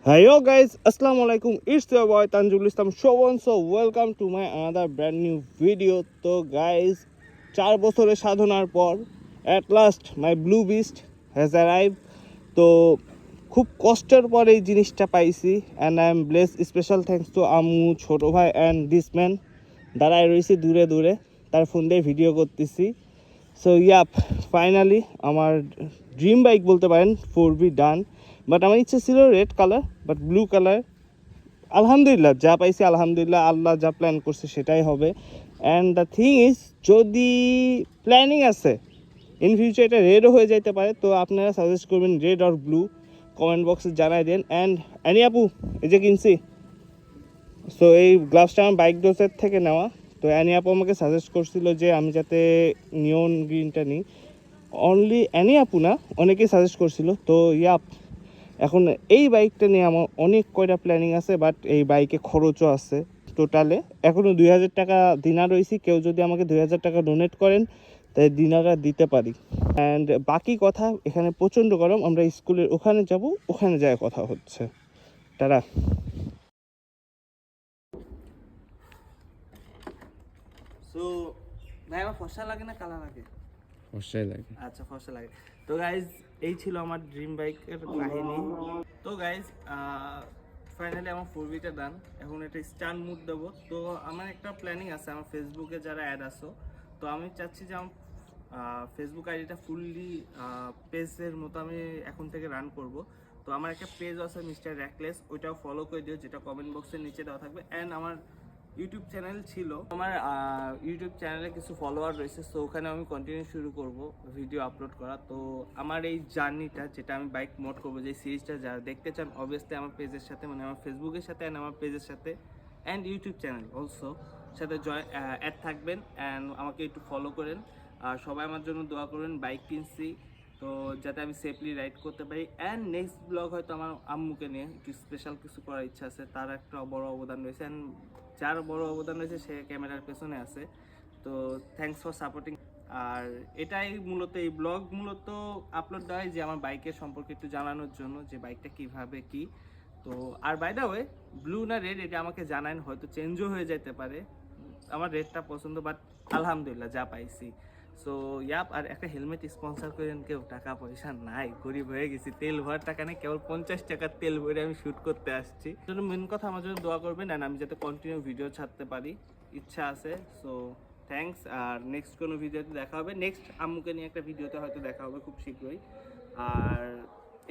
Hey yo guys, Assalamu alaikum. It's your boy Tanjul Islam Showan. So welcome to my another brand new video. তো guys, 4 বছরের সাধনার পর at last my blue beast has arrived. তো খুব কষ্টের পর এই জিনিসটা পাইছি and I am blessed. Special thanks to আম্মু, ছোট ভাই and this man. দাঁড়ায় রয়েছি দূরে দূরে, তার ফোন দিয়ে ভিডিও করতেছি। সো ইয়াপ, ফাইনালি আমার ড্রিম বাইক বলতে পারেন 4B ডান। বাট আমার ইচ্ছে ছিল red colour, but blue colour. আলহামদুলিল্লাহ যা পাইছি আলহামদুলিল্লাহ, আল্লাহ যা প্ল্যান করছে সেটাই হবে। অ্যান্ড দ্য থিং ইজ, যদি প্ল্যানিং আছে ইন ফিউচার এটা রেডও হয়ে যাইতে পারে, তো আপনারা সাজেস্ট করবেন রেড আর ব্লু, কমেন্ট বক্সে জানাই দেন। অ্যান্ড অ্যানি আপু, এই যে কিনছি, সো এই গ্লাভসটা আমার বাইক ডোজের থেকে নেওয়া। তো অ্যানি আপু আমাকে সাজেস্ট করছিল যে আমি যাতে নিয়ন গ্রিনটা নিই। অনলি অ্যানি আপু না, অনেকেই সাজেস্ট করছিল। তো ইয়াপ, এখন এই বাইকটা নিয়ে আমার অনেক কয়টা প্ল্যানিং আছে, বাট এই বাইকে খরচও আছে। টোটালে এখনও 2000 টাকা দিনার রয়েছি। কেউ যদি আমাকে 2000 টাকা ডোনেট করেন তাই দিনারটা দিতে পারি। অ্যান্ড বাকি কথা, এখানে প্রচণ্ড গরম, আমরা স্কুলের ওখানে যাব, ওখানে যায় কথা হচ্ছে। তারা সো ভাই, আমার ফর্সা লাগে না কালা লাগে? ফর্সাই লাগে। আচ্ছা, ফর্সা লাগে। তো গাইজ, এই ছিল আমার ড্রিম বাইকের কাহিনী। তো গাইজ, ফাইনালি আমার 4Bটা ডান। এখন এটা স্টান মুড দেবো। তো আমার একটা প্ল্যানিং আছে, আমার ফেসবুকে যারা অ্যাড আসো, তো আমি চাচ্ছি যে আমার ফেসবুক আইডিটা ফুললি পেজের মতো আমি এখন থেকে রান করব। তো আমার একটা পেজ আছে মিস্টার র্যাকলেস, ওইটাও ফলো করে দিও, যেটা কমেন্ট বক্সের নিচে দেওয়া থাকবে। অ্যান্ড আমার ইউটিউব চ্যানেল ছিল, আমার ইউটিউব চ্যানেলে কিছু ফলোয়ার রয়েছে, সো ওখানে আমি কন্টিনিউ শুরু করব ভিডিও আপলোড করা। তো আমার এই জার্নিটা, যেটা আমি বাইক মোড করবো, যে সিরিজটা যারা দেখতে চান, অবভিয়াসলি আমার পেজের সাথে, মানে আমার ফেসবুকের সাথে অ্যান্ড আমার পেজের সাথে অ্যান্ড ইউটিউব চ্যানেল অলসো সাথে অ্যাড থাকবেন। অ্যান্ড আমাকে একটু ফলো করেন। আর সবাই আমার জন্য দোয়া করবেন। বাইক কিনছি, তো যাতে আমি সেফলি রাইড করতে পারি। অ্যান্ড নেক্সট ব্লগ হয়তো আমার আম্মুকে নিয়ে একটু স্পেশাল কিছু করার ইচ্ছা আছে, তার একটা বড় অবদান রয়েছে। অ্যান্ড যার বড় অবদান রয়েছে সে ক্যামেরার পেছনে আছে। তো থ্যাংকস ফর সাপোর্টিং। আর এটাই মূলত, এই ব্লগ মূলত আপলোড দেওয়া হয় যে আমার বাইকের সম্পর্কে একটু জানানোর জন্য, যে বাইকটা কীভাবে কি। তো আর বাই দ্য ওয়ে, ব্লু না রেড এটা আমাকে জানান, হয়তো চেঞ্জও হয়ে যেতে পারে। আমার রেডটা পছন্দ, বাট আলহামদুলিল্লাহ যা পাইছি। সো ইয়াপ, আর একটা হেলমেট স্পন্সর করেন কেউ, টাকা পয়সা নাই, গরিব হয়ে গেছি, তেল ভরার টাকা নেই, কেবল 50 টাকার তেল ভরে আমি শ্যুট করতে আসছি। জন্য মেন কথা, আমার জন্য দোয়া করবেন অ্যান্ড আমি যাতে কন্টিনিউ ভিডিও ছাড়তে পারি, ইচ্ছা আছে। So thanks. আর নেক্সট কোনো ভিডিওতে দেখা হবে, নেক্সট আম্মুকে নিয়ে একটা ভিডিওতে হয়তো দেখা হবে খুব শীঘ্রই। আর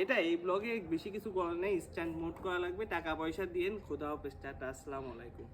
এটা এই ব্লগে বেশি কিছু করার নেই, স্ট্যান্ড মোড করা লাগবে, টাকা পয়সা দিয়েন। খোদা হাফেজ, টাটা, আসসালামু আলাইকুম।